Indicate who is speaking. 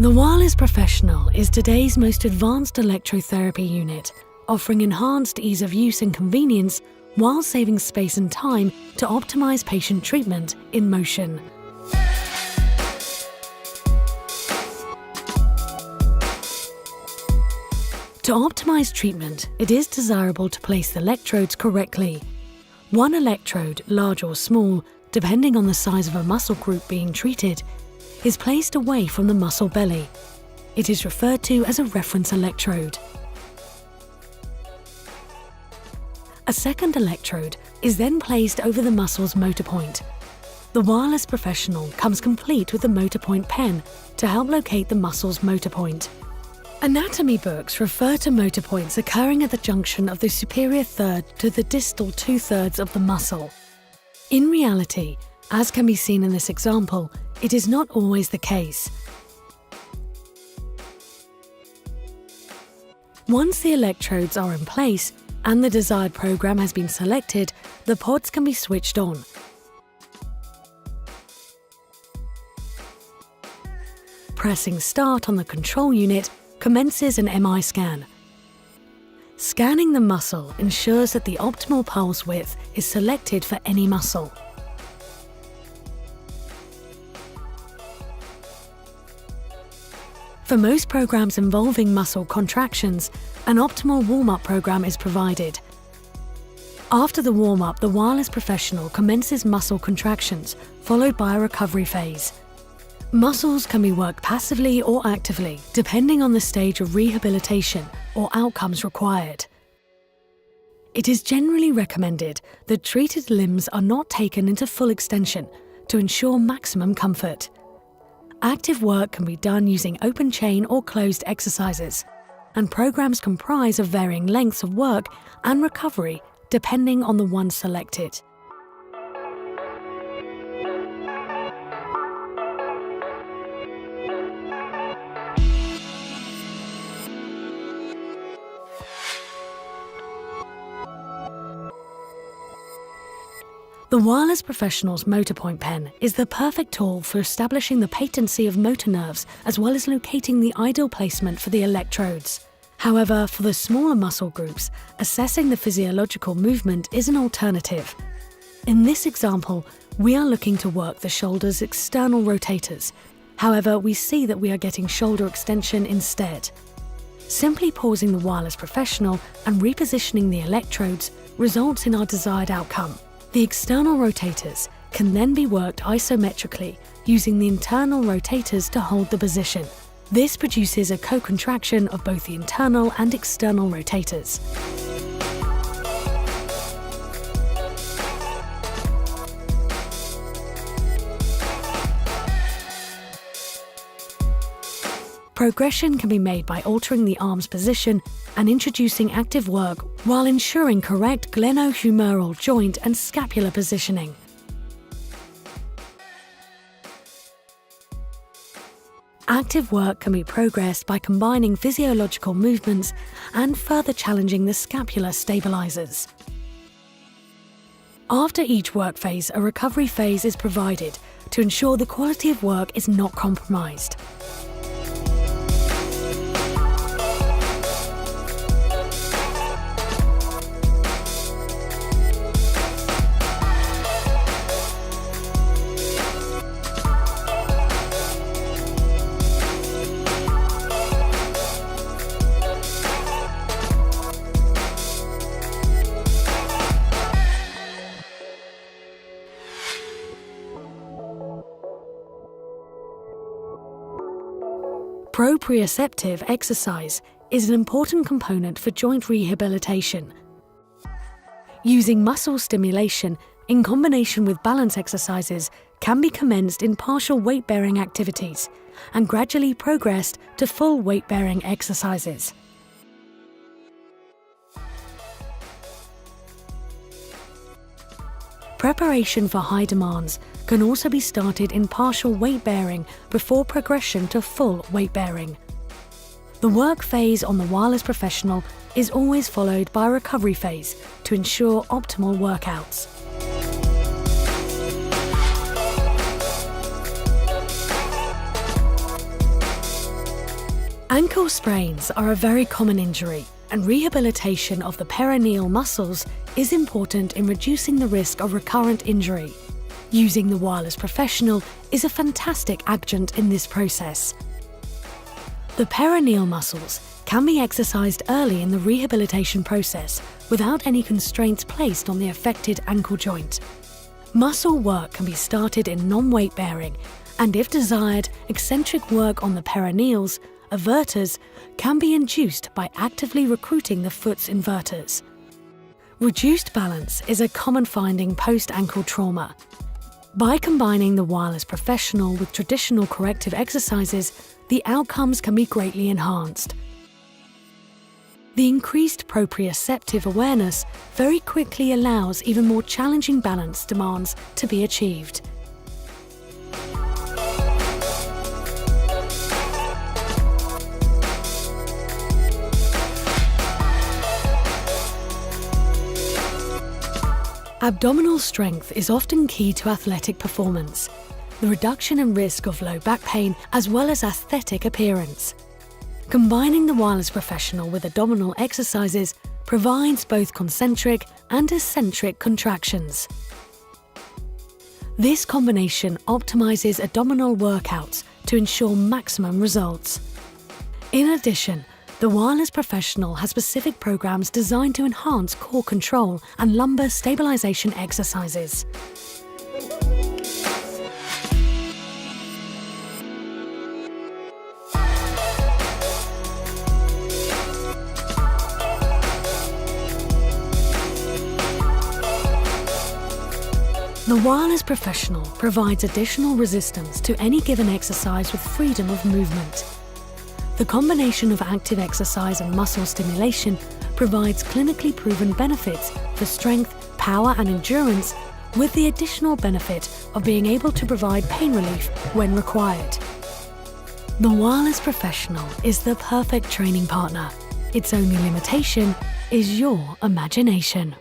Speaker 1: The Wireless Professional is today's most advanced electrotherapy unit, offering enhanced ease of use and convenience while saving space and time to optimize patient treatment in motion. To optimize treatment, it is desirable to place the electrodes correctly. One electrode, large or small, depending on the size of a muscle group being treated, is placed away from the muscle belly. It is referred to as a reference electrode. A second electrode is then placed over the muscle's motor point. The Wireless Professional comes complete with a motor point pen to help locate the muscle's motor point. Anatomy books refer to motor points occurring at the junction of the superior third to the distal two-thirds of the muscle. In reality, as can be seen in this example, it is not always the case. Once the electrodes are in place and the desired program has been selected, the pods can be switched on. Pressing start on the control unit commences an MI scan. Scanning the muscle ensures that the optimal pulse width is selected for any muscle. For most programs involving muscle contractions, an optimal warm-up program is provided. After the warm-up, the Wireless Professional commences muscle contractions, followed by a recovery phase. Muscles can be worked passively or actively, depending on the stage of rehabilitation or outcomes required. It is generally recommended that treated limbs are not taken into full extension to ensure maximum comfort. Active work can be done using open chain or closed exercises, and programs comprise of varying lengths of work and recovery depending on the one selected. The Wireless Professional's motor point pen is the perfect tool for establishing the patency of motor nerves as well as locating the ideal placement for the electrodes. However, for the smaller muscle groups, assessing the physiological movement is an alternative. In this example, we are looking to work the shoulder's external rotators. However, we see that we are getting shoulder extension instead. Simply pausing the Wireless Professional and repositioning the electrodes results in our desired outcome. The external rotators can then be worked isometrically using the internal rotators to hold the position. This produces a co-contraction of both the internal and external rotators. Progression can be made by altering the arm's position and introducing active work while ensuring correct glenohumeral joint and scapular positioning. Active work can be progressed by combining physiological movements and further challenging the scapular stabilizers. After each work phase, a recovery phase is provided to ensure the quality of work is not compromised. Proprioceptive exercise is an important component for joint rehabilitation. Using muscle stimulation in combination with balance exercises can be commenced in partial weight-bearing activities and gradually progressed to full weight-bearing exercises. Preparation for high demands can also be started in partial weight bearing before progression to full weight bearing. The work phase on the Wireless Professional is always followed by a recovery phase to ensure optimal workouts. Ankle sprains are a very common injury, and rehabilitation of the peroneal muscles is important in reducing the risk of recurrent injury. Using the wireless professional is a fantastic adjunct in this process. The peroneal muscles can be exercised early in the rehabilitation process without any constraints placed on the affected ankle joint. Muscle work can be started in non-weight bearing, and if desired, eccentric work on the peroneals, everters, can be induced by actively recruiting the foot's inverters. Reduced balance is a common finding post-ankle trauma. By combining the wireless professional with traditional corrective exercises, the outcomes can be greatly enhanced. The increased proprioceptive awareness very quickly allows even more challenging balance demands to be achieved. Abdominal strength is often key to athletic performance, the reduction in risk of low back pain as well as aesthetic appearance. Combining the wireless professional with abdominal exercises provides both concentric and eccentric contractions. This combination optimizes abdominal workouts to ensure maximum results. In addition, the wireless professional has specific programs designed to enhance core control and lumbar stabilization exercises. The wireless professional provides additional resistance to any given exercise with freedom of movement. The combination of active exercise and muscle stimulation provides clinically proven benefits for strength, power and endurance, with the additional benefit of being able to provide pain relief when required. The wireless professional is the perfect training partner. Its only limitation is your imagination.